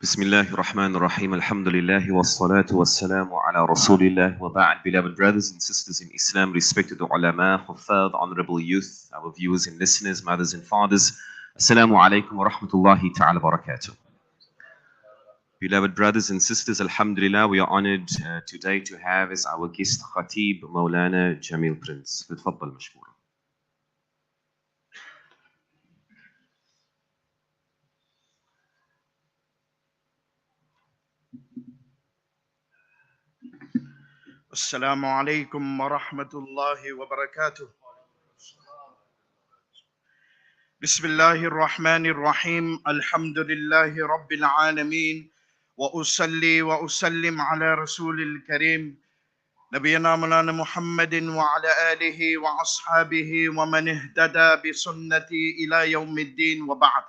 بسم الله الرحمن الرحيم الحمد لله والصلاة والسلام على رسول الله وبعد. Beloved brothers and sisters in Islam, respected ulama, huffaz, honorable youth, our viewers and listeners, mothers and fathers, Assalamu alaikum wa rahmatullahi ta'ala barakatuh. Beloved brothers and sisters, alhamdulillah, we are honored today to have as our guest Khateeb Moulana Jameel Prince. بتفضل مشكورا. السلام عليكم ورحمة الله وبركاته. بسم الله الرحمن الرحيم. الحمد لله رب العالمين وأصلي وأسلم على رسول الكريم نبينا مولانا محمد وعلى آله وأصحابه ومن اهتدى بسنته إلى يوم الدين وبعد.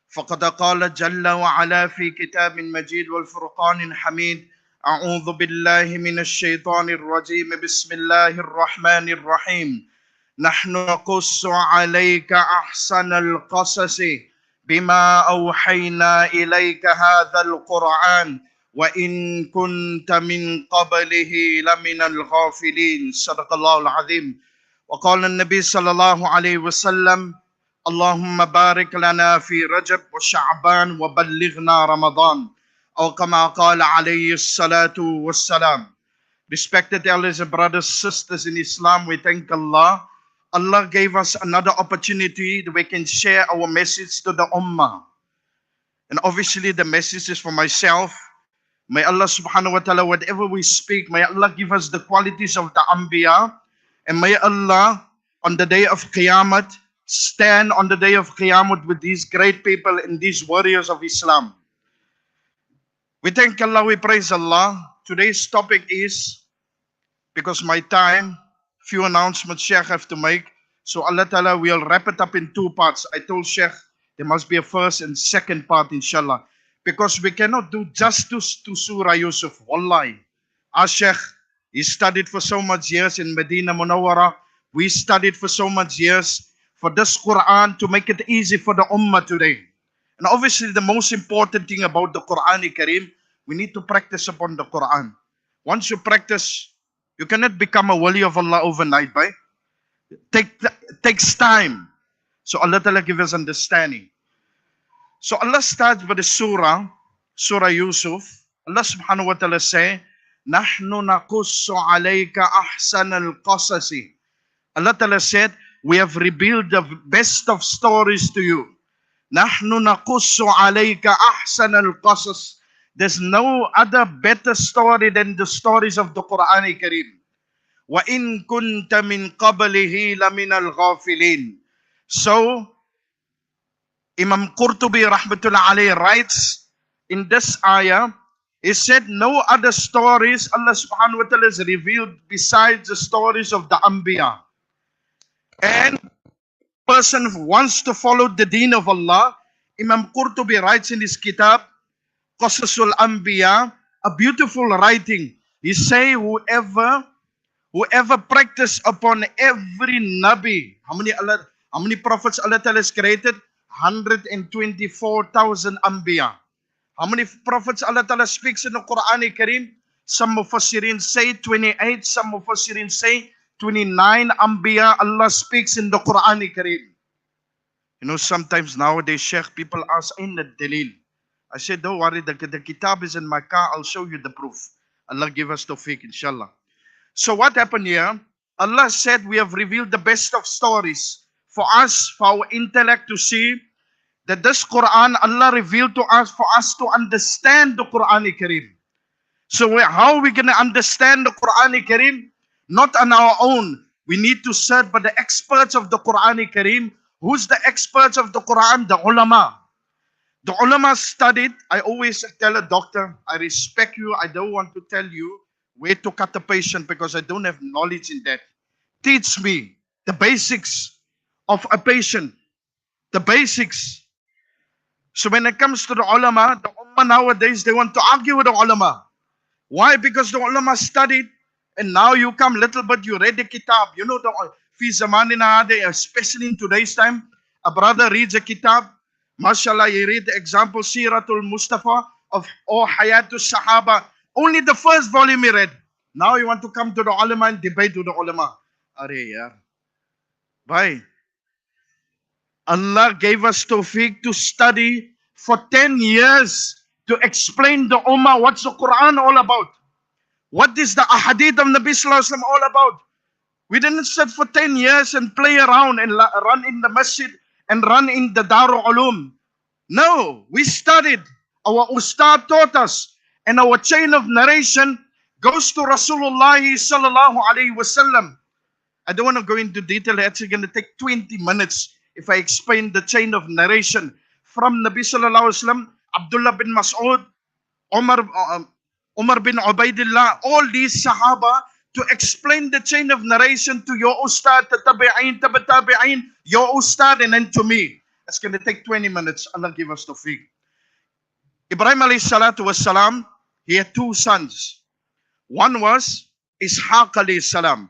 فقد قال جل وعلا في كتاب مجيد والفرقان الحميد: أعوذ بالله من الشيطان الرجيم. بسم الله الرحمن الرحيم. نحن نقص عليك أحسن القصص بما أوحينا إليك هذا القرآن وإن كنت من قبله لمن الغافلين. صدق الله العظيم. وقال النبي صلى الله عليه وسلم: اللهم بارك لنا في رجب وشعبان وبلغنا رمضان. Or kama qala alayhi salatu wassalam. Respected elders and brothers, sisters in Islam, we thank Allah. Allah gave us another opportunity that we can share our message to the Ummah. And obviously the message is for myself. May Allah subhanahu wa ta'ala, whatever we speak, may Allah give us the qualities of the Anbiya. And may Allah, on the day of Qiyamah, stand on the day of Qiyamah with these great people and these warriors of Islam. We thank Allah, we praise Allah. Today's topic is, because my time, few announcements Sheikh have to make. So Allah Ta'ala will wrap it up in two parts. I told Sheikh there must be a first and second part, inshallah. Because we cannot do justice to Surah Yusuf. Wallahi. Our Sheikh, he studied for so much years in Medina Munawwara. We studied for so much years for this Quran to make it easy for the Ummah today. And obviously the most important thing about the Quran Kareem, we need to practice upon the Quran. Once you practice, you cannot become a wali of Allah overnight, right? Takes time. So Allah Ta'ala give us understanding. So Allah starts with the Surah Yusuf. Allah subhanahu wa ta'ala say, Nahnu naqussu alayka ahsan al-qasasi. Allah Ta'ala said, we have revealed the best of stories to you. Nahnu naqussu alayka ahsan al-qasas. There's no other better story than the stories of the Quran Kareem. Wa in kunta min qablihi lamin al-ghafilin. So Imam Qurtubi rahmatullah alayhi writes in this ayah, he said no other stories Allah subhanahu wa ta'ala has revealed besides the stories of the Anbiya. And person who wants to follow the deen of Allah, Imam Qurtubi writes in his kitab Qasasul Anbiya, a beautiful writing. He say whoever practice upon every Nabi, how many prophets Allah Ta'ala has created? 124,000 Anbiya. How many prophets Allah Ta'ala speaks in the Quran Kareem? Some Mufassirin say 28, some Mufassirin say 29 Anbiya Allah speaks in the Quran Kareem. You know, sometimes nowadays, Sheikh, people ask, in the Dalil. I said, don't worry, the kitab is in my car, I'll show you the proof. Allah give us tawfiq, inshallah. So what happened here? Allah said, we have revealed the best of stories for us, for our intellect to see that this Quran, Allah revealed to us for us to understand the Quran Kareem. So how are we going to understand the Quran Kareem? Not on our own. We need to search by the experts of the Quran Kareem. Who's the experts of the Quran? The ulama. The ulama studied. I always tell a doctor, I respect you. I don't want to tell you where to cut a patient because I don't have knowledge in that. Teach me the basics of a patient. The basics. So when it comes to the ulama nowadays, they want to argue with the ulama. Why? Because the ulama studied, and now you come little bit, you read the kitab. You know, fi zamanina hada, especially in today's time, a brother reads a kitab, Mashallah, you read the example, Siratul Mustafa of Hayatul Sahaba. Only the first volume he read. Now you want to come to the ulama and debate with the ulama. Are yaar. Bhai, Allah gave us tawfiq to study for 10 years to explain the ummah what's the Quran all about. What is the ahadith of Nabi Sallallahu Alaihi Wasallam all about? We didn't sit for 10 years and play around and run in the masjid and run in the Darul Ulum. No, we studied. Our ustad taught us. And our chain of narration goes to Rasulullah Sallallahu Alaihi Wasallam. I don't want to go into detail. It's going to take 20 minutes if I explain the chain of narration from Nabi Sallallahu Alaihi Wasallam, Abdullah bin Mas'ud, Umar bin Ubaidillah, all these Sahaba, to explain the chain of narration to your ustad, the tabi'in, your ustad, and then to me. It's going to take 20 minutes. Allah give us tawfiq. Ibrahim alayhi salatu was salam, he had two sons. One was Ishaq alayhi salam,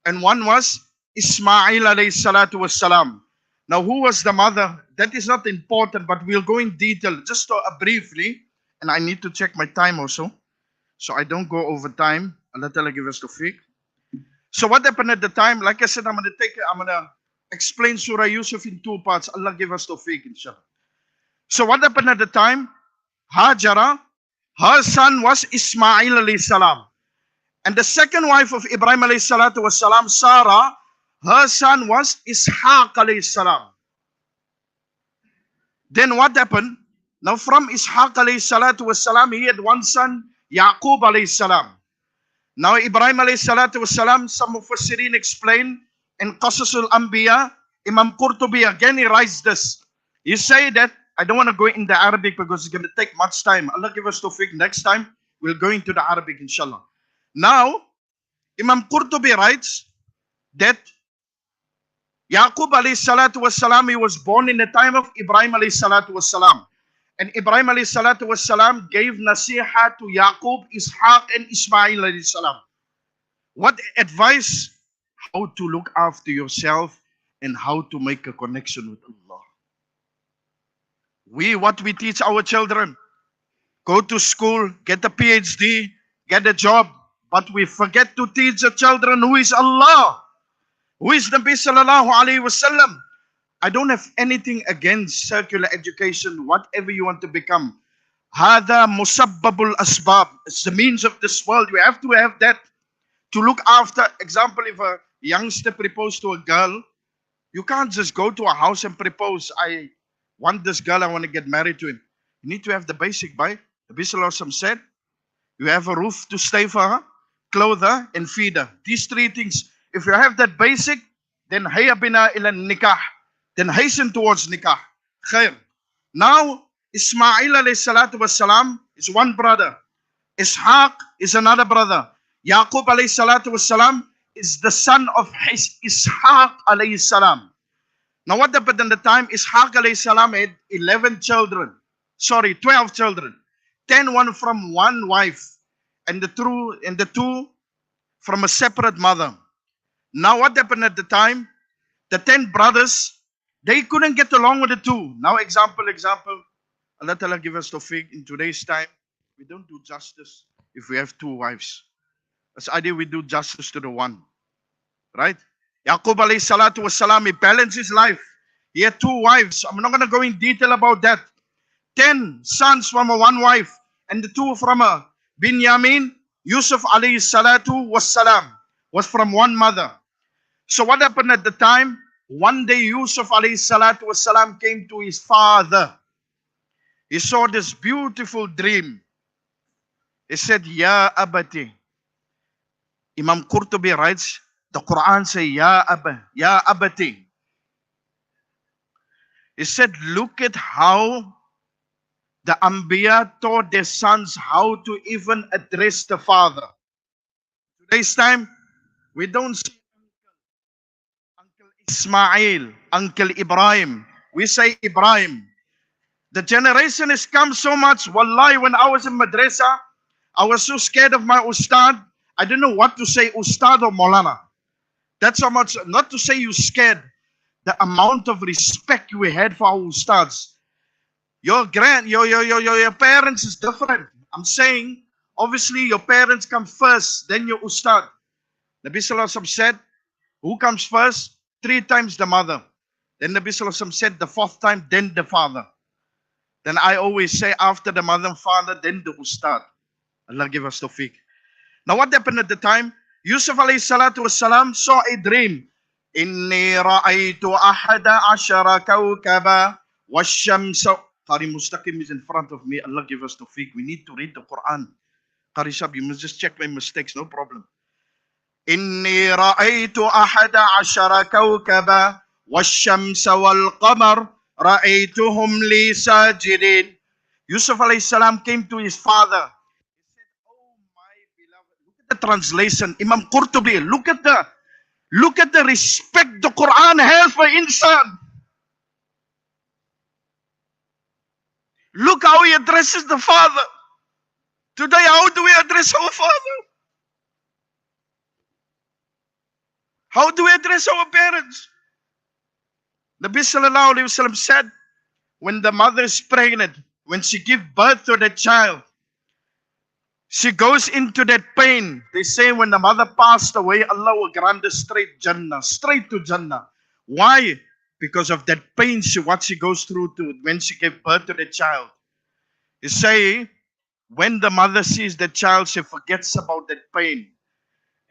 and one was Ismail alayhi salatu was salam. Now, who was the mother? That is not important, but we'll go in detail just briefly. And I need to check my time also, so I don't go over time. Allah Ta'ala give us tawfiq. So what happened at the time? Like I said, I'm going to explain Surah Yusuf in two parts. Allah give us tawfiq, inshallah. So what happened at the time? Hajara, her son was Ismail alayhi salam. And the second wife of Ibrahim alayhi salatu was salam, Sarah, her son was Ishaq alayhi salam. Then what happened? Now from Ishaq alayhi salatu was salam, he had one son, Yaqub alayhi salam. Now Ibrahim alayhi salatu was salam, some Mufassirin explain in Qasasul Anbiya, Imam Qurtubi again he writes this. He say that, I don't want to go into Arabic because it's going to take much time. Allah give us tawfiq. Next time we'll go into the Arabic, inshallah. Now Imam Qurtubi writes that Yaqub alayhi salatu was salam, he was born in the time of Ibrahim alayhi salatu was salam. And Ibrahim alayhi salatu was salam gave nasiha to Yaqub, Ishaq and Ismail alayhi salam. What advice? How to look after yourself and how to make a connection with Allah. What we teach our children, go to school, get a PhD, get a job, but we forget to teach the children who is Allah, who is Nabi Sallallahu Alaihi Wasallam. I don't have anything against secular education, whatever you want to become. Hada musabbabul asbab. It's the means of this world. You have to have that to look after. Example, if a youngster proposes to a girl, you can't just go to a house and propose. I want this girl, I want to get married to him. You need to have the basic, by Nabi Sallallahu Alaihi Wasallam said, you have a roof to stay for her, clothe her, and feed her. These three things. If you have that basic, then hayya bina ila nikah. Then hasten towards nikah. Khair. Now, Ismail alayhi salatu wassalam is one brother. Ishaq is another brother. Yaqub alayhi salatu wassalam is the son of Ishaq alayhi salam. Now what happened in the time? Ishaq alayhi salam had 12 children. 10 one from one wife. And the two from a separate mother. Now what happened at the time? The 10 brothers, they couldn't get along with the two. Now example. Allah Ta'ala give us tawfiq. In today's time, we don't do justice if we have two wives. As idea we do justice to the one. Right? Yaqub alayhi salatu was salam, he balanced his life. He had two wives. I'm not going to go in detail about that. 10 sons from a one wife. And the two from a Binyamin, Yusuf alayhi salatu was salam, was from one mother. So what happened at the time? One day Yusuf alayhi salatu was salam came to his father. He saw this beautiful dream. He said, Ya abati. Imam Qurtubi writes, the Quran says, Ya abati. He said, look at how the Anbiya taught their sons how to even address the father. Today's time, we don't say Uncle Ismail, Uncle Ibrahim. We say Ibrahim. The generation has come so much. Wallahi, when I was in madrasa, I was so scared of my ustad. I didn't know what to say, ustad or Moulana. That's how much, not to say you scared, the amount of respect we had for our ustads. Your parents is different. I'm saying, obviously, your parents come first, then your ustad. Nabi Sallallahu Alaihi Wasallam said, who comes first? 3 times the mother. Then Nabi Sallallahu Alaihi Wasallam said, the 4th time, then the father. Then I always say, after the mother and father, then the ustad. Allah give us tawfiq. Now what happened at the time? Yusuf alayhi salatu wasalam saw a dream. Inni ra'aytu ahada ashara kawkaba washamsa. Qari Mustaqim is in front of me. Allah give us tawfiq. We need to read the Quran. Qari Sahib, you must just check my mistakes, no problem. Inni ra'aytu ahada ashara kawkaba washamsa wal qamar ra'aytuhum li sajidin. Yusuf alayhi salam came to his father. The translation, Imam Qurtubi, look at the respect the Quran has for insan. Look how he addresses the father. Today, how do we address our father? How do we address our parents? Nabi Sallallahu Alaihi Wasallam said, when the mother is pregnant, when she gives birth to the child, she goes into that pain. They say when the mother passed away, Allah will grant her straight Jannah, straight to Jannah. Why? Because of that pain, what she goes through when she gave birth to the child. You say, when the mother sees the child, she forgets about that pain.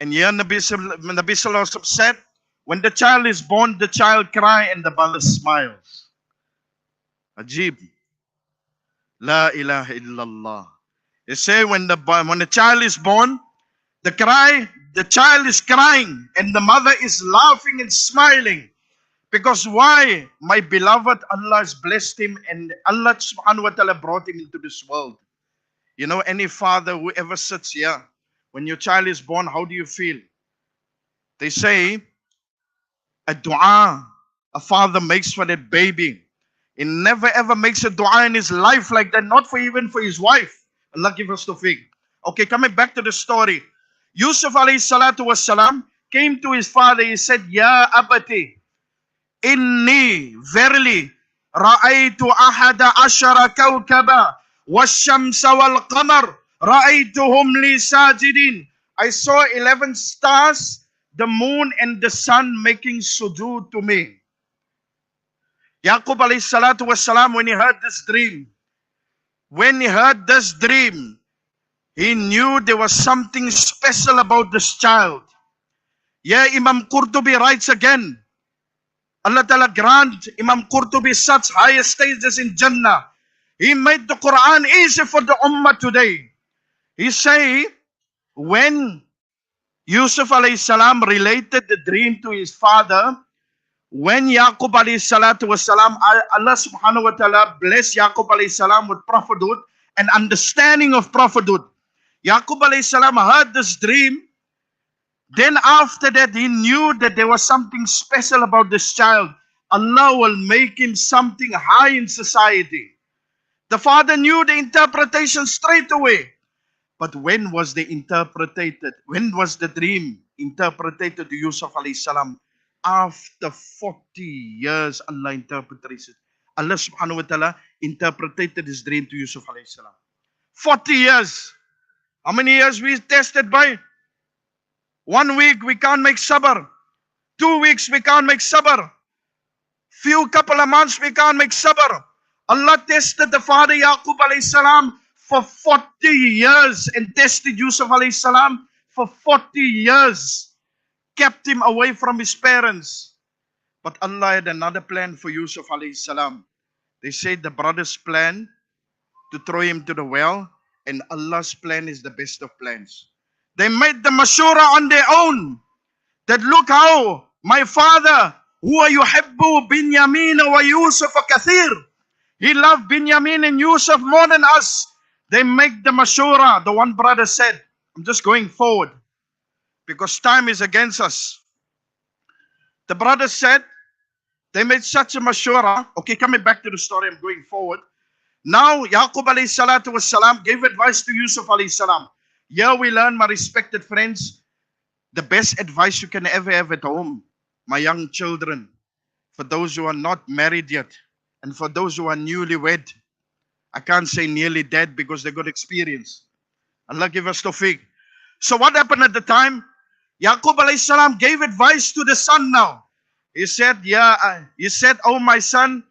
And here Nabi Sallallahu Alaihi Wasallam said, when the child is born, the child cries and the mother smiles. Ajib. La ilaha illallah. They say when the child is born, the child is crying and the mother is laughing and smiling. Because why? My beloved, Allah has blessed him and Allah subhanahu wa ta'ala brought him into this world. You know, any father who ever sits here, when your child is born, how do you feel? They say, a dua a father makes for that baby. He never ever makes a dua in his life like that, not even for his wife. Allah give us tawfiq. Okay, coming back to the story. Yusuf alayhi salatu wasalam came to his father. He said, Ya abati, inni verily ra'aytu ahada ashara kawkaba washamsa wal qamar ra'aytuhum li sajidin. I saw 11 stars, the moon and the sun making sujood to me. Yaqub alayhi salatu wasalam, when he heard this dream, he knew there was something special about this child. Yeah, Imam Qurtubi writes again, Allah Ta'ala grant Imam Qurtubi such higher stages in Jannah. He made the Quran easy for the Ummah today. He say, when Yusuf alayhi salam related the dream to his father, when Yaqub alayhi salatu wasalam, Allah subhanahu wa ta'ala blessed Yaqub alayhi salam with prophethood and understanding of prophethood. Yaqub alayhi salam heard this dream. Then after that, he knew that there was something special about this child. Allah will make him something high in society. The father knew the interpretation straight away. But when was the dream interpreted to Yusuf alayhi salam? After 40 years, Allah interpreted it. Allah subhanahu wa ta'ala interpreted his dream to Yusuf alayhi salam. 40 years. How many years we tested by? 1 week we can't make sabr. 2 weeks we can't make sabr. Couple of months we can't make sabr. Allah tested the father Yaqub alayhi salam for 40 years and tested Yusuf alayhi salam for 40 years. Kept him away from his parents. But Allah had another plan for Yusuf alayhi salam. They said the brothers plan to throw him to the well, and Allah's plan is the best of plans. They made the mashura on their own. That look how my father, huwa yuhibbu Binyamin wa Yusuf kathir. He loved Binyamin and Yusuf more than us. They make the mashura. The one brother said, I'm just going forward because time is against us. The brother said, they made such a mashura. Okay, coming back to the story, I'm going forward. Now, Yaqub alayhi salatu wasalam gave advice to Yusuf alayhi salam. Here we learn, my respected friends, the best advice you can ever have at home, my young children, for those who are not married yet, and for those who are newlywed. I can't say nearly dead because they got experience. Allah give us tawfiq. So what happened at the time? Yaqub alayhi salam gave advice to the son now. He said, oh my son,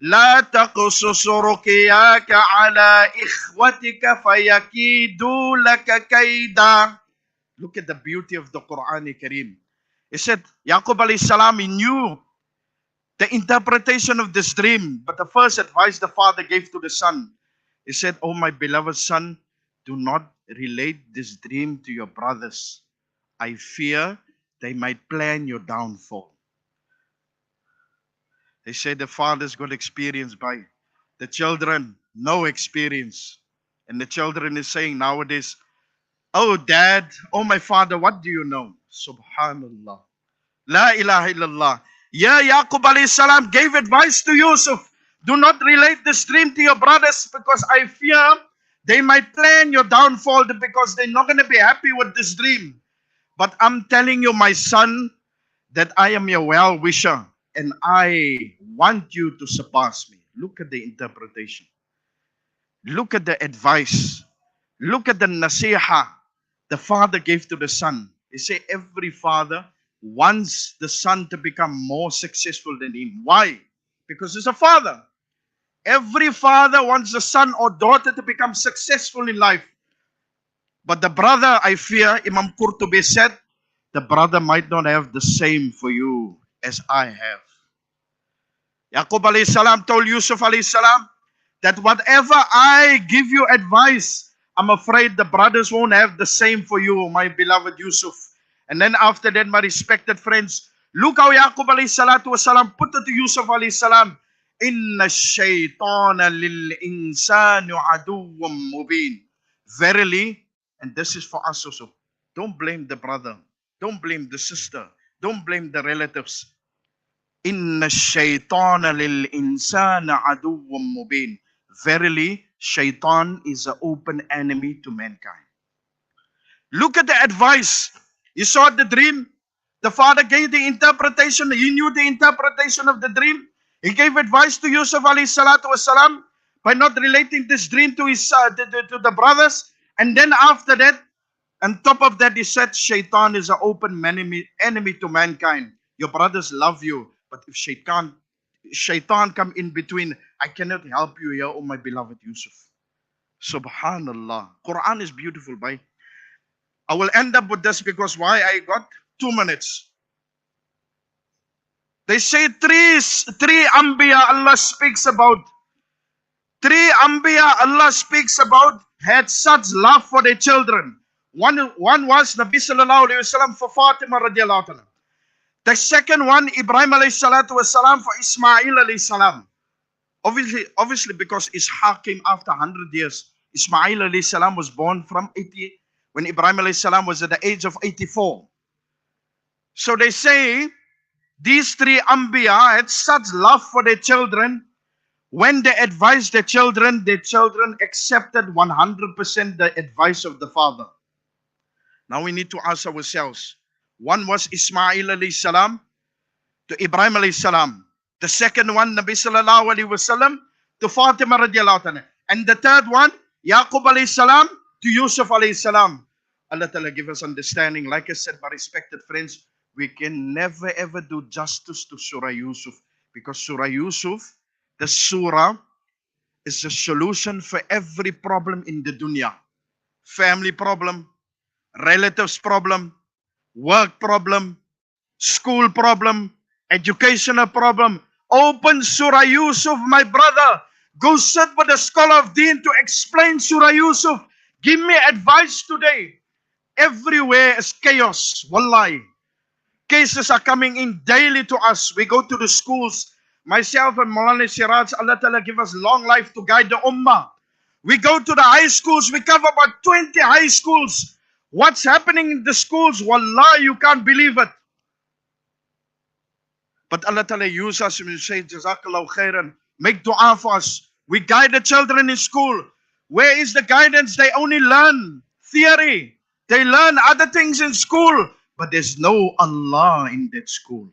لا تقصص رقياك على إخوتك فيكيدوا لك كيدا. Look at the beauty of the Quran Kareem. He said, Yaqub alayhi salam, he knew the interpretation of this dream, but the first advice the father gave to the son, he said, oh my beloved son, do not relate this dream to your brothers. I fear they might plan your downfall. They say the father's got experience by the children, no experience. And the children is saying nowadays, oh dad, oh my father, what do you know? Subhanallah. La ilaha illallah. Yeah, Yaqub alayhi salam gave advice to Yusuf. Do not relate this dream to your brothers because I fear they might plan your downfall because they're not going to be happy with this dream. But I'm telling you, my son, that I am your well-wisher and I want you to surpass me. Look at the interpretation. Look at the advice. Look at the nasiha the father gave to the son. They say every father wants the son to become more successful than him. Why? Because he's a father. Every father wants the son or daughter to become successful in life. But the brother, I fear, Imam Qurtubi said, the brother might not have the same for you as I have. Yaqub alayhi salam told Yusuf alayhi salam that whatever I give you advice, I'm afraid the brothers won't have the same for you, my beloved Yusuf. And then after that, my respected friends, look how Yaqub alayhi salatu wasalam put it to Yusuf alayhi salam. Inna shaytana lil insanu aduwwam mubin. Verily, and this is for us also, don't blame the brother, don't blame the sister, don't blame the relatives. Inna shaytana lil insana aduwwam mubin. Verily, shaitan is an open enemy to mankind. Look at the advice. You saw the dream. The father gave the interpretation. He knew the interpretation of the dream. He gave advice to Yusuf alayhi salatu wasalam by not relating this dream to his to the brothers. And then after that, on top of that, he said, shaitan is an open enemy to mankind. Your brothers love you, but if shaitan come in between, I cannot help you here, oh my beloved Yusuf. Subhanallah. Quran is beautiful, bhai. I will end up with this because why? I got 2 minutes. They say three Anbiya Allah speaks about. 3 Anbiya Allah speaks about had such love for their children. One was Nabi sallallahu alayhi wasallam for Fatima radiallahu anha. The second one, Ibrahim alayhi salatu wasalam for Ismail alayhi salam. Obviously because Ishaq came after 100 years. Ismail alayhi salam was born from 80, when Ibrahim alayhi salam was at the age of 84. So they say, these 3 Anbiya had such love for their children. When they advised their children accepted 100% the advice of the father. Now we need to ask ourselves, one was Ismail alayhi salam to Ibrahim alayhi salam. The second one, Nabi sallallahu alayhi wasallam to Fatima radiallahu anha. And the third one, Yaqub alayhi salam to Yusuf alayhi salam. Allah Ta'ala give us understanding. Like I said, my respected friends, we can never ever do justice to Surah Yusuf, because Surah Yusuf, the surah, is a solution for every problem in the dunya. Family problem, relatives problem, work problem, school problem, educational problem. Open Surah Yusuf, my brother. Go sit with a scholar of deen to explain Surah Yusuf. Give me advice today. Everywhere is chaos. Wallahi. Cases are coming in daily to us. We go to the schools. Myself and Moulana Siraj, Allah Ta'ala give us long life to guide the ummah. We go to the high schools. We cover about 20 high schools. What's happening in the schools? Wallahi, you can't believe it. But Allah Ta'ala use us and we say, Jazakallahu khairan. Make dua for us. We guide the children in school. Where is the guidance? They only learn theory. They learn other things in school. But there's no Allah in that school.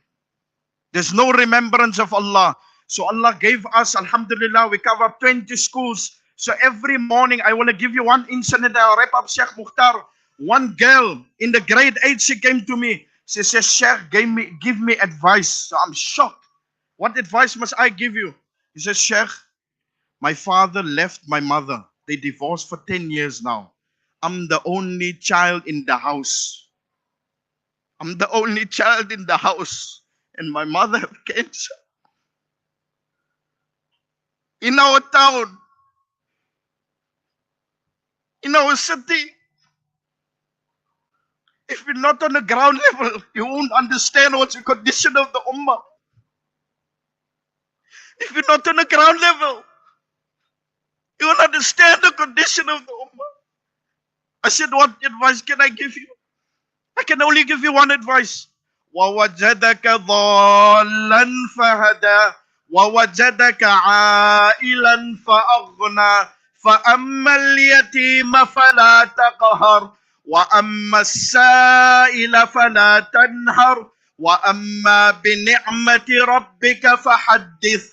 There's no remembrance of Allah. So Allah gave us, alhamdulillah, we cover 20 schools. So every morning I want to give you one incident. I'll wrap up, Sheikh Mukhtar. One girl in the grade 8, she came to me. She says, Sheikh, give me advice. So I'm shocked. What advice must I give you? He says, Sheikh, my father left my mother. They divorced for 10 years now. I'm the only child in the house. I'm the only child in the house. And my mother had cancer. In our town, in our city, if you're not on the ground level, you won't understand what's the condition of the ummah. If you're not on the ground level, you won't understand the condition of the ummah. I said, what advice can I give you? I can only give you one advice. وَوَجَدَكَ ضَالًّا فَهَدَى وَوَجَدَكَ عَائِلًا فَأَغْنَى فَأَمَّا الْيَتِيمَ فَلَا تَقْهَرْ وَأَمَّا السَّائِلَ فَلَا تَنْهَرْ وَأَمَّا بِنِعْمَةِ رَبِّكَ فَحَدِّثْ.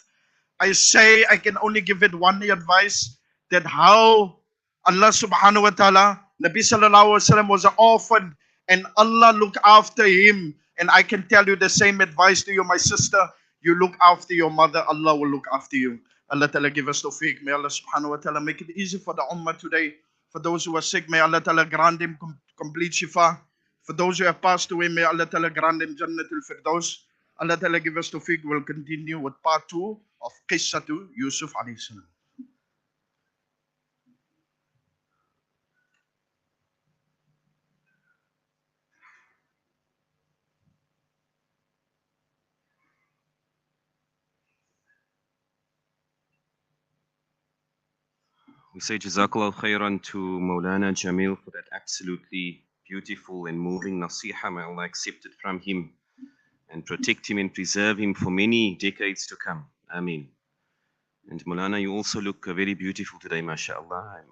I say I can only give it one advice, that how Allah subhanahu wa ta'ala, Nabi sallallahu alaihi wasallam was an orphan and Allah looked after him. And I can tell you the same advice to you, my sister. You look after your mother, Allah will look after you. Allah ta'ala give us tawfiq. May Allah subhanahu wa ta'ala make it easy for the ummah today. For those who are sick, may Allah ta'ala grant them complete shifa. For those who have passed away, may Allah ta'ala grant them Jannatul Firdaus. Allah ta'ala give us tawfiq. We'll continue with part 2 of Qissatu Yusuf alayhi salam. We say Jazakallah khairan to Moulana Jameel for that absolutely beautiful and moving nasiha. May Allah accept it from him and protect him and preserve him for many decades to come. Ameen. And Moulana, you also look very beautiful today, mashallah.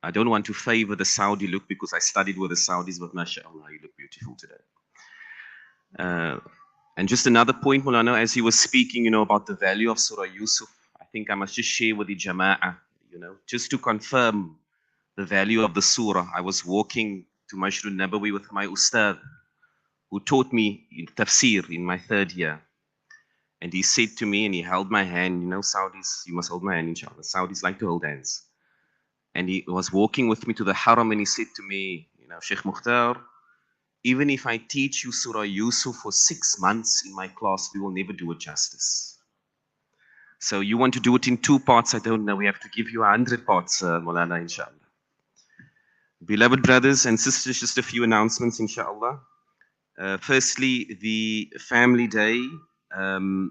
I don't want to favor the Saudi look because I studied with the Saudis, but mashallah, you look beautiful today. And just another point, Moulana, as he was speaking, about the value of Surah Yusuf, I think I must just share with the Jama'ah, just to confirm the value of the surah. I was walking to Masjid Nabawi with my ustad, who taught me in tafsir in my 3rd year. And he said to me, and he held my hand, Saudis, you must hold my hand, inshallah. Saudis like to hold hands. And he was walking with me to the haram, and he said to me, Sheikh Mukhtar, even if I teach you Surah Yusuf for 6 months in my class, we will never do it justice. So you want to do it in 2 parts, I don't know. We have to give you 100 parts, Moulana, inshallah. Beloved brothers and sisters, just a few announcements, inshallah. Firstly, the family day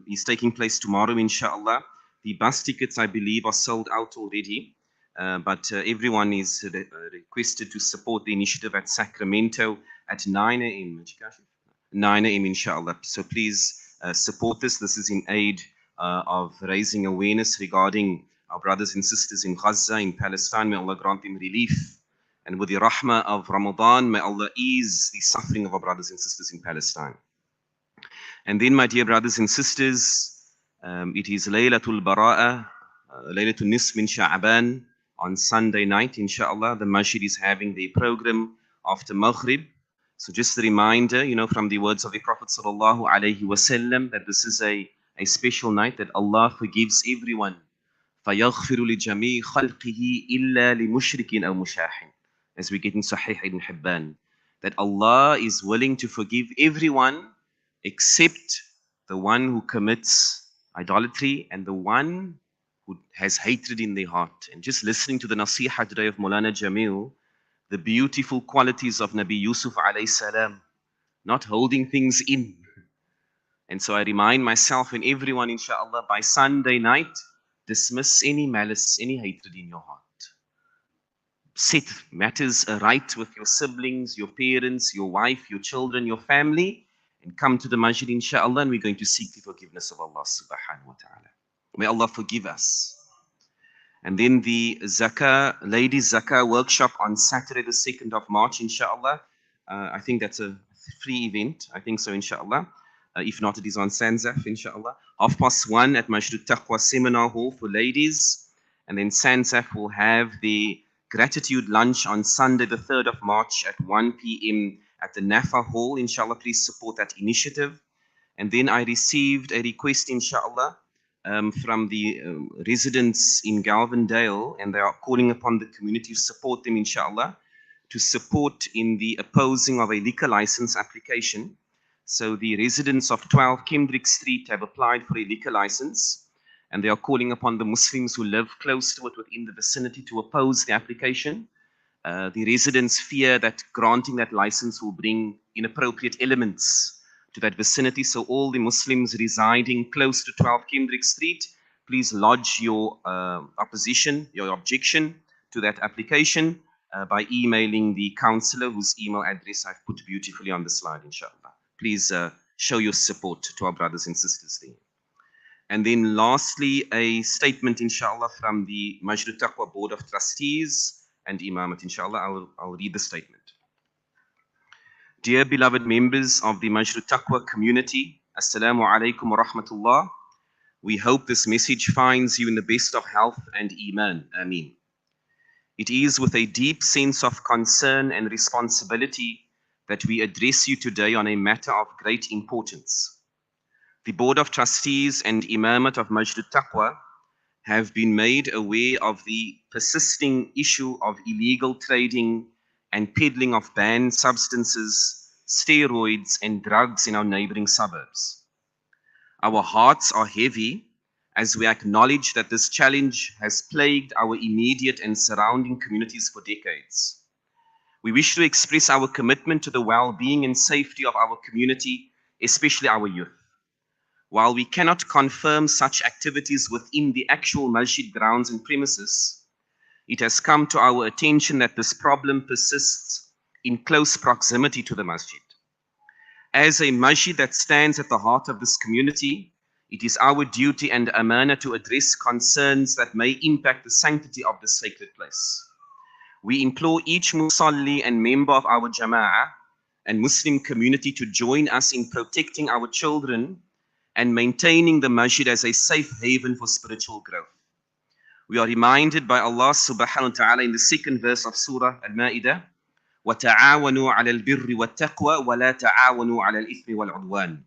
is taking place tomorrow, inshallah. The bus tickets, I believe, are sold out already. But everyone is requested to support the initiative at Sacramento at 9 a.m. 9 a.m. inshallah. So please support this. This is in aid of raising awareness regarding our brothers and sisters in Gaza, in Palestine. May Allah grant them relief. And with the rahmah of Ramadan, may Allah ease the suffering of our brothers and sisters in Palestine. And then, my dear brothers and sisters, it is Laylatul Bara'a, Laylatul Nisf min Sha'ban on Sunday night, inshallah. The masjid is having the program after Maghrib. So just a reminder, from the words of the Prophet sallallahu alaihi wasallam, that this is a special night that Allah forgives everyone. فَيَغْفِرُ لِجَمِيعِ خَلْقِهِ إِلَّا لِمُشْرِكٍ أَوْ مُشَاحٍ. As we get in Sahih ibn Hibban, that Allah is willing to forgive everyone except the one who commits idolatry and the one who has hatred in their heart. And just listening to the nasiha today of Moulana Jameel, the beautiful qualities of Nabi Yusuf alayhi salam, not holding things in. And so I remind myself and everyone, inshallah, by Sunday night, dismiss any malice, any hatred in your heart. Set matters right with your siblings, your parents, your wife, your children, your family, and come to the masjid, inshallah, and we're going to seek the forgiveness of Allah subhanahu wa ta'ala. May Allah forgive us. And then the Zakah, Ladies Zakah workshop on Saturday the 2nd of March, inshallah. I think that's a free event. I think so, inshallah. If not, it is on Sanzaf, inshallah. 1:30 at Masjid Taqwa Seminar Hall for ladies. And then SANSAF will have the gratitude lunch on Sunday, the 3rd of March at 1 p.m. at the NAFA Hall. Inshallah, please support that initiative. And then I received a request, inshallah, from the residents in Galvindale, and they are calling upon the community to support them, inshallah, to support in the opposing of a liquor license application. So the residents of 12 Kendrick Street have applied for a liquor license, and they are calling upon the Muslims who live close to it within the vicinity to oppose the application. The residents fear that granting that license will bring inappropriate elements to that vicinity. So all the Muslims residing close to 12 Kendrick Street, please lodge your opposition, your objection to that application by emailing the councillor whose email address I've put beautifully on the slide, inshallah. Please show your support to our brothers and sisters there. And then lastly, a statement, inshallah, from the Majlis Taqwa Board of Trustees and Imamat, inshallah. I'll read the statement. Dear beloved members of the Majlis Taqwa community, Assalamu alaikum wa rahmatullah. We hope this message finds you in the best of health and Iman. Ameen. It is with a deep sense of concern and responsibility that we address you today on a matter of great importance. The Board of Trustees and Imamat of Majlis Taqwa have been made aware of the persisting issue of illegal trading and peddling of banned substances, steroids, and drugs in our neighboring suburbs. Our hearts are heavy as we acknowledge that this challenge has plagued our immediate and surrounding communities for decades. We wish to express our commitment to the well-being and safety of our community, especially our youth. While we cannot confirm such activities within the actual masjid grounds and premises, it has come to our attention that this problem persists in close proximity to the masjid. As a masjid that stands at the heart of this community, it is our duty and amana to address concerns that may impact the sanctity of the sacred place. We implore each musalli and member of our jama'ah and Muslim community to join us in protecting our children and maintaining the masjid as a safe haven for spiritual growth. We are reminded by Allah subhanahu wa ta'ala in the second verse of Surah Al-Ma'idah, وَتَعَاوَنُوا عَلَى الْبِرِّ وَالتَّقْوَى وَلَا تَعَاوَنُوا عَلَى الْإِثْمِ وَالْعُدْوَانِ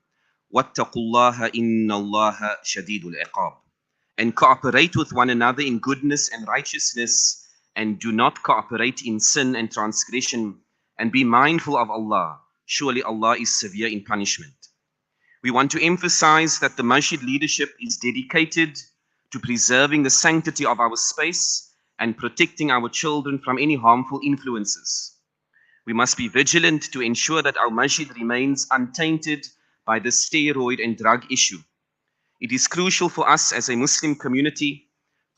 وَاتَّقُوا اللَّهَ إِنَّ اللَّهَ شَدِيدُ الْعِقَابِ. And cooperate with one another in goodness and righteousness, and do not cooperate in sin and transgression, and be mindful of Allah. Surely Allah is severe in punishment. We want to emphasize that the masjid leadership is dedicated to preserving the sanctity of our space and protecting our children from any harmful influences. We must be vigilant to ensure that our masjid remains untainted by the steroid and drug issue. It is crucial for us as a Muslim community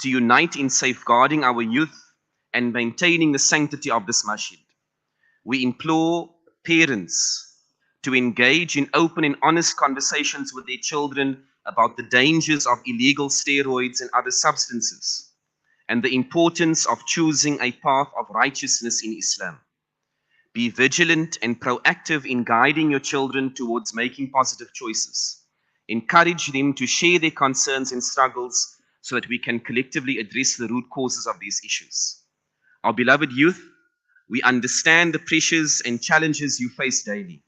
to unite in safeguarding our youth and maintaining the sanctity of this masjid. We implore parents to engage in open and honest conversations with their children about the dangers of illegal steroids and other substances, and the importance of choosing a path of righteousness in Islam. Be vigilant and proactive in guiding your children towards making positive choices. Encourage them to share their concerns and struggles so that we can collectively address the root causes of these issues. Our beloved youth, we understand the pressures and challenges you face daily.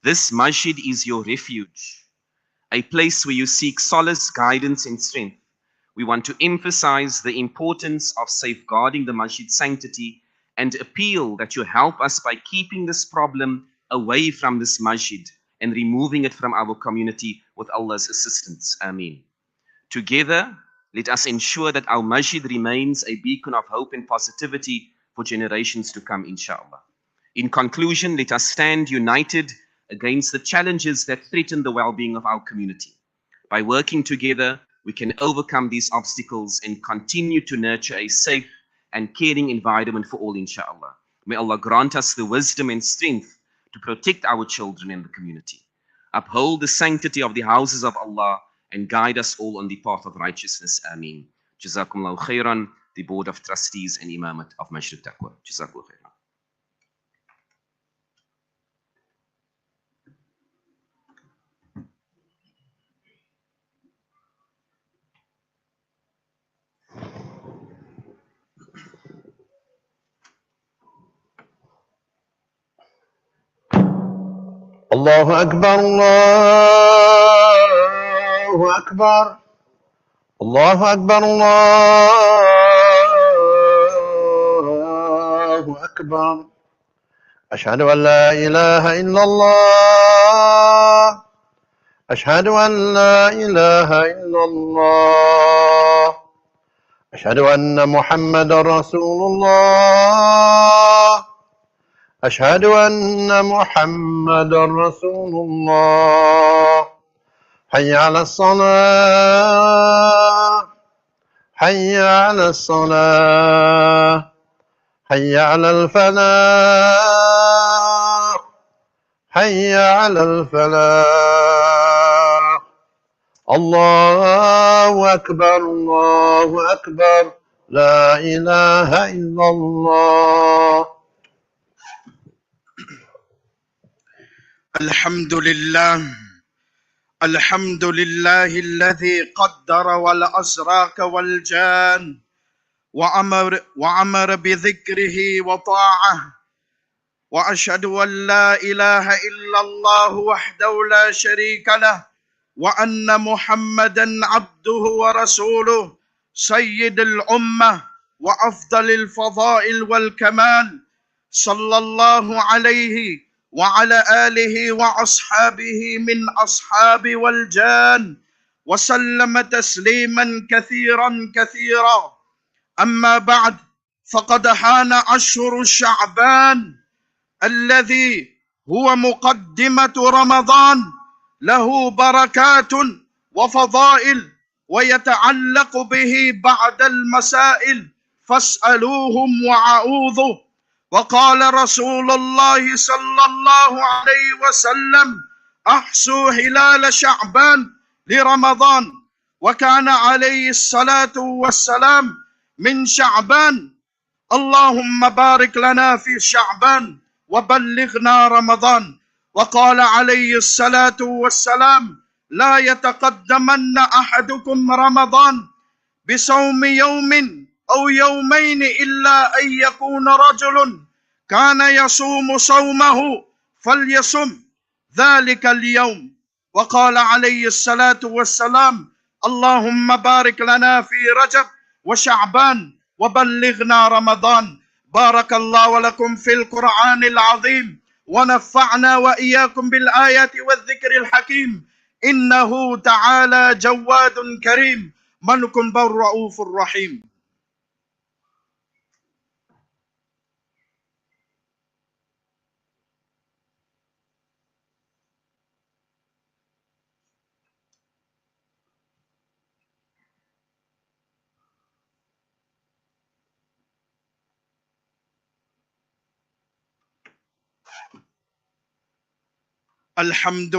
This masjid is your refuge, a place where you seek solace, guidance, and strength. We want to emphasize the importance of safeguarding the masjid's sanctity and appeal that you help us by keeping this problem away from this masjid and removing it from our community with Allah's assistance. Ameen. Together, let us ensure that our masjid remains a beacon of hope and positivity for generations to come, inshallah. In conclusion, let us stand united against the challenges that threaten the well-being of our community. By working together, we can overcome these obstacles and continue to nurture a safe and caring environment for all, inshallah. May Allah grant us the wisdom and strength to protect our children and the community. Uphold the sanctity of the houses of Allah and guide us all on the path of righteousness. Ameen. Jazakumullahu khairan, the Board of Trustees and Imamat of Majlis Taqwa. Jazakumullahu khairan. الله أكبر الله أكبر الله أكبر الله أكبر. أشهد أن لا إله إلا الله أشهد أن لا إله إلا الله أشهد أن محمدا رسول الله أشهد أن محمدا رسول الله. حي على الصلاة حي على الصلاة حي على الفلاح حي على الفلاح. الله أكبر الله أكبر لا إله إلا الله. الحمد لله الذي قدر والأسراك والجان وأمر بذكره وطاعه، وأشهد أن لا إله إلا الله وحده لا شريك له، وأن محمدا عبده ورسوله سيد الأمة وأفضل الفضائل والكمال، صلى الله عليه وعلى آله وأصحابه من أصحاب والجان، وسلم تسليما كثيرا كثيرا. أما بعد، فقد حان أشهر شعبان الذي هو مقدمة رمضان، له بركات وفضائل ويتعلق به بعد المسائل، فاسألوهم وعوذوا. وقال رسول الله صلى الله عليه وسلم: أحصوا هلال شعبان لرمضان. وكان عليه الصلاة والسلام من شعبان: اللهم بارك لنا في شعبان وبلغنا رمضان. وقال عليه الصلاة والسلام: لا يتقدمن أحدكم رمضان بصوم يوم أو يومين إلا أن يكون رجل كان يصوم صومه فليصم ذلك اليوم. وقال عليه الصلاة والسلام: اللهم بارك لنا في رجب وشعبان وبلغنا رمضان. بارك الله ولكم في القرآن العظيم، ونفعنا وإياكم بالآيات والذكر الحكيم، إنه تعالى جواد كريم ملك بر رؤوف رحيم. الحمد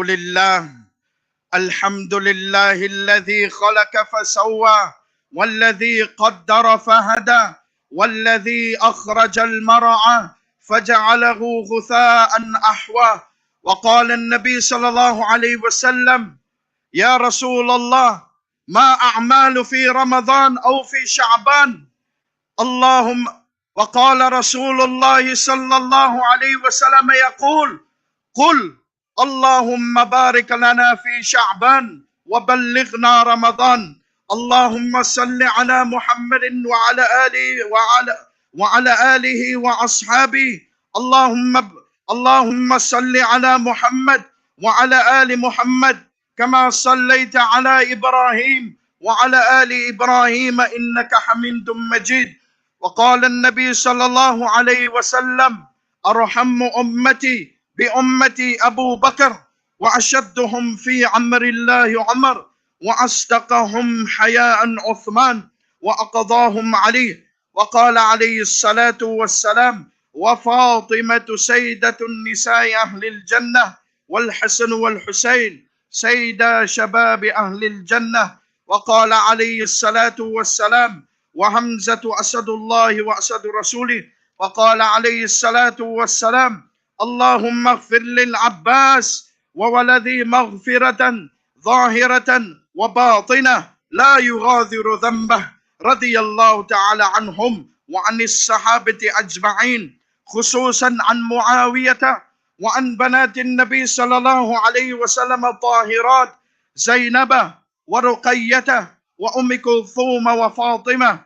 لله الذي خلق فسوى، والذي قدر فهدى، والذي أخرج المرعى فجعله غثاء أحوى. وقال النبي صلى الله عليه وسلم: يا رسول الله، ما أعمال في رمضان أو في شعبان؟ وقال رسول الله صلى الله عليه وسلم يقول: قل اللهم بارك لنا في شعبان وبلغنا رمضان. اللهم صل على محمد وعلى آله وأصحابه. اللهم صل على محمد وعلى آل محمد كما صليت على إبراهيم وعلى آل إبراهيم إنك حميد مجيد. وقال النبي صلى الله عليه وسلم: أرحم أمتي بأمتي أبو بكر، وأشدهم في أمر الله عمر، وأصدقهم حياء عثمان، وأقضاهم علي. وقال عليه الصلاة والسلام: وفاطمة سيدة النساء أهل الجنة، والحسن والحسين سيدا شباب أهل الجنة. وقال عليه الصلاة والسلام: وحمزة أسد الله وأسد رسوله. وقال عليه الصلاة والسلام: اللهم اغفر للعباس وولدي مغفرة ظاهرة وباطنة لا يغادر ذنبه، رضي الله تعالى عنهم وعن الصحابة أجمعين، خصوصا عن معاوية وعن بنات النبي صلى الله عليه وسلم الطاهرات زينب ورقية وأم كلثوم وفاطمة،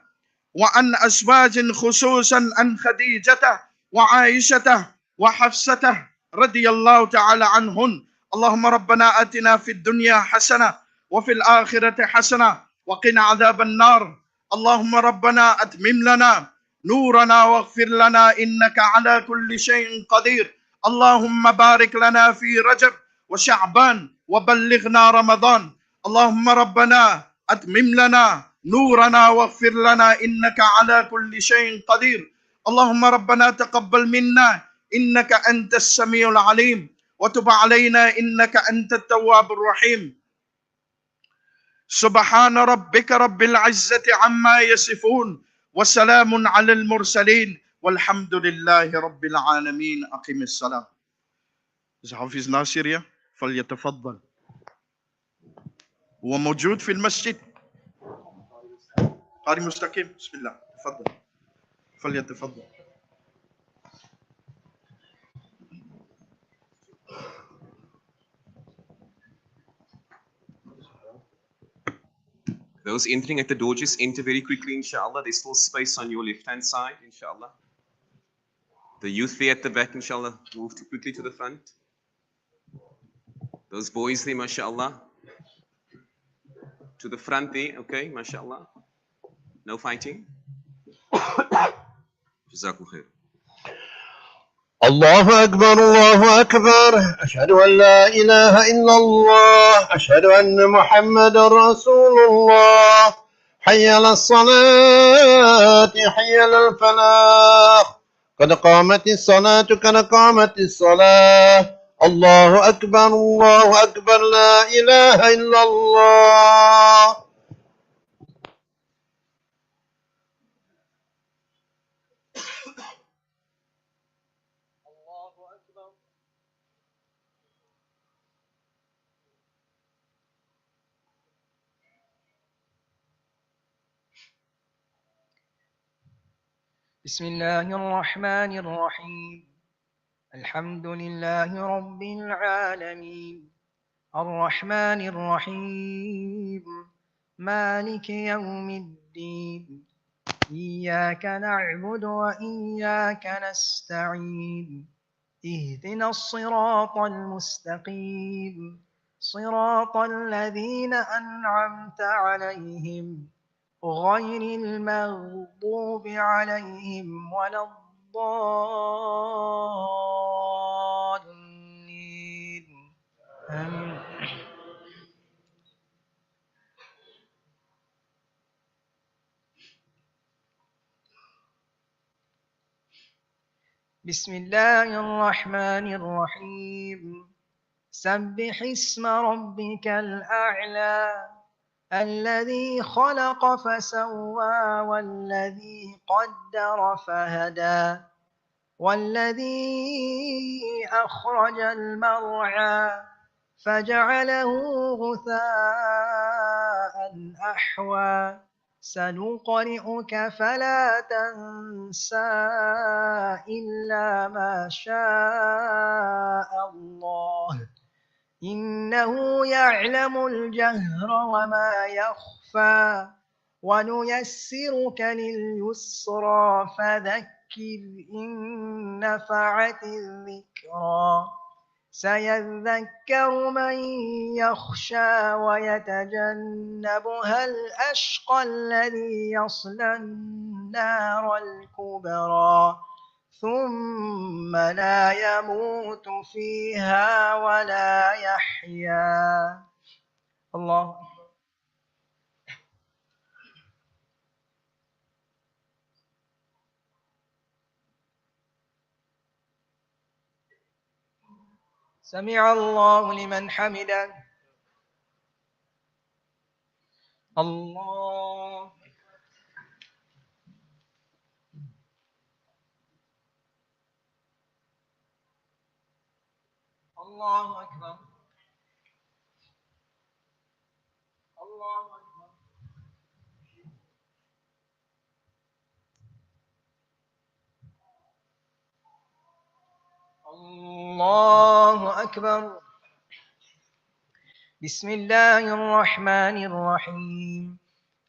وعن أزواج خصوصا عن خديجة وعائشة وحفصة رضي الله تعالى عنهن. اللهم ربنا آتنا في الدنيا حسنة وفي الآخرة حسنة وقنا عذاب النار. اللهم ربنا أتمم لنا نورنا واغفر لنا إنك على كل شيء قدير. اللهم بارك لنا في رجب وشعبان وبلغنا رمضان. اللهم ربنا أتمم لنا نورنا واغفر لنا إنك على كل شيء قدير. اللهم ربنا تقبل منا إنك أنت السميع العليم، وتب علينا إنك أنت التواب الرحيم. سبحان ربك رب العزة عما يصفون وسلام على المرسلين والحمد لله رب العالمين. أقم الصلاة. إذا حافظ ناصر فليتفضل، هو موجود في المسجد. قارئ مستقيم، بسم الله، تفضل فليتفضل. Those entering at the door, just enter very quickly, inshallah. There's still space on your left-hand side, inshallah. The youth there at the back, inshallah, move quickly to the front. Those boys there, mashallah. To the front there, okay, mashallah. No fighting. Jazakum khair. الله أكبر الله أكبر، أشهد أن لا إله إلا الله، أشهد أن محمد رسول الله. حي على الصلاة حي على الفلاح، قد قامت الصلاة قد قامت الصلاة. الله أكبر الله أكبر، لا إله إلا الله. بسم الله الرحمن الرحيم. الحمد لله رب العالمين، الرحمن الرحيم، مالك يوم الدين. إياك نعبد وإياك نستعين. اهدنا الصراط المستقيم، صراط الذين أنعمت عليهم غير المغضوب عليهم ولا الضالين. آمين. بسم الله الرحمن الرحيم. سبح اسم ربك الأعلى، الذي خلق فسوى والذي قدر فهدى والذي أخرج المرعى فجعله غثاء أحوى. سنقرئك فلا تنسى إلا ما شاء الله، إنه يعلم الجهر وما يخفى. ونيسرك لليسرى فذكر إن نفعت الذكرى. سيذكر من يخشى ويتجنبها الأشقى الذي يصلى النار الكبرى ثم لا يموت فيها ولا يحيا. الله. سمع الله لمن حمده. الله. الله أكبر. الله أكبر. الله الله أكبر. بسم الله الرحمن الرحيم.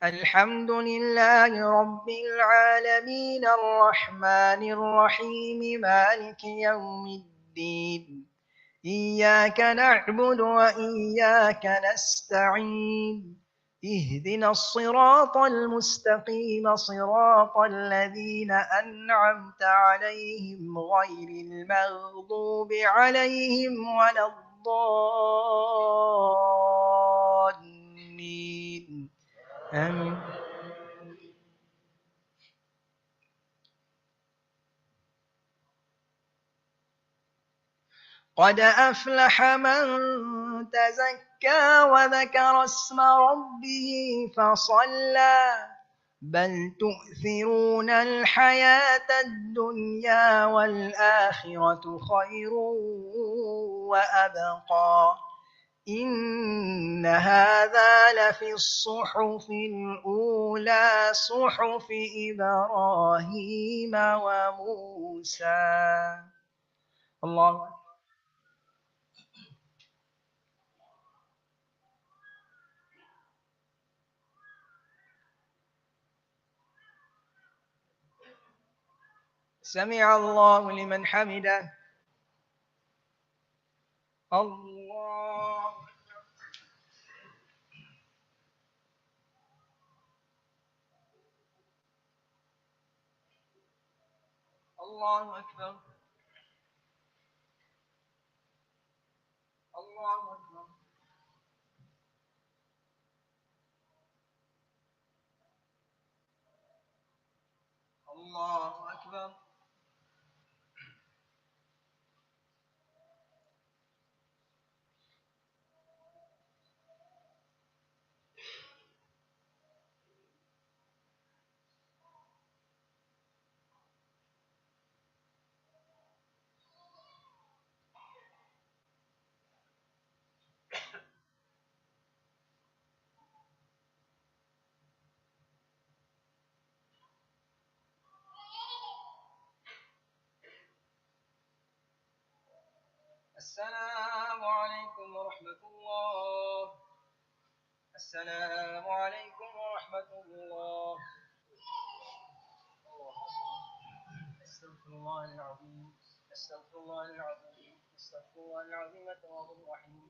الحمد لله رب العالمين الرحمن الرحيم مالك يوم الدين. إياك نعبد وإياك نستعين. اهدنا الصراط المستقيم صراط الذين أنعمت عليهم غير المغضوب عليهم ولا الضالين. آمين. قد أفلح من تزكى وذكر اسم ربه فصلى بل تؤثرون الحياة الدنيا والآخرة خير وأبقى. إن هذا لفي الصحف الأولى صحف إبراهيم وموسى. الله أكبر. سمع الله لمن حمده. الله الله أكبر. الله أكبر. الله أكبر. السلام عليكم ورحمة الله. السلام عليكم ورحمة الله. أستغفر الله العظيم. أستغفر الله العظيم. أستغفر الله العظيم التواب الرحيم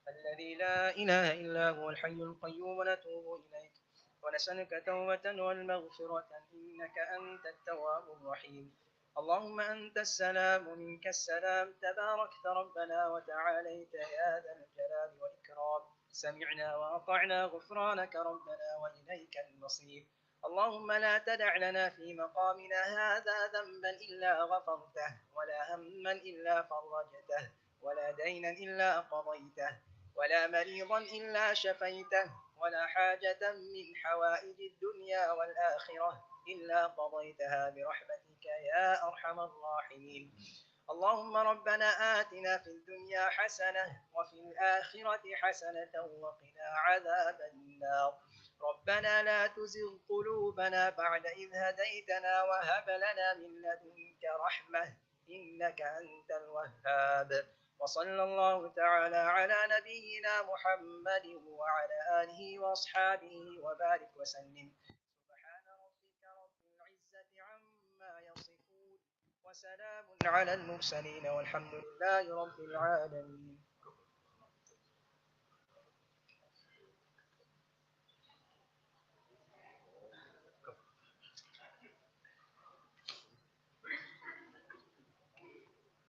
الذي لا إله إلا هو الحي القيوم ونتوب إليك ونسألك توبة والمغفرة إنك أنت التواب الرحيم. اللهم أنت السلام ومنك السلام تباركت ربنا وتعاليت يا ذا الجلال والإكرام. سمعنا وأطعنا غفرانك ربنا وإليك المصير. اللهم لا تدع لنا في مقامنا هذا ذنبا إلا غفرته ولا هما إلا فرجته ولا دينا إلا قضيته ولا مريضا إلا شفيته ولا حاجة من حوائج الدنيا والآخرة إلا قضيتها برحمتك يا أرحم الراحمين. اللهم ربنا آتنا في الدنيا حسنة وفي الآخرة حسنة وقنا عذاب النار. ربنا لا تزغ قلوبنا بعد إذ هديتنا وهب لنا من لدنك رحمة إنك أنت الوهاب. وصلى الله تعالى على نبينا محمد وعلى آله وأصحابه وبارك وسلم. سبحان ربك رب العزة عما يصفون وسلام على المرسلين والحمد لله رب العالمين.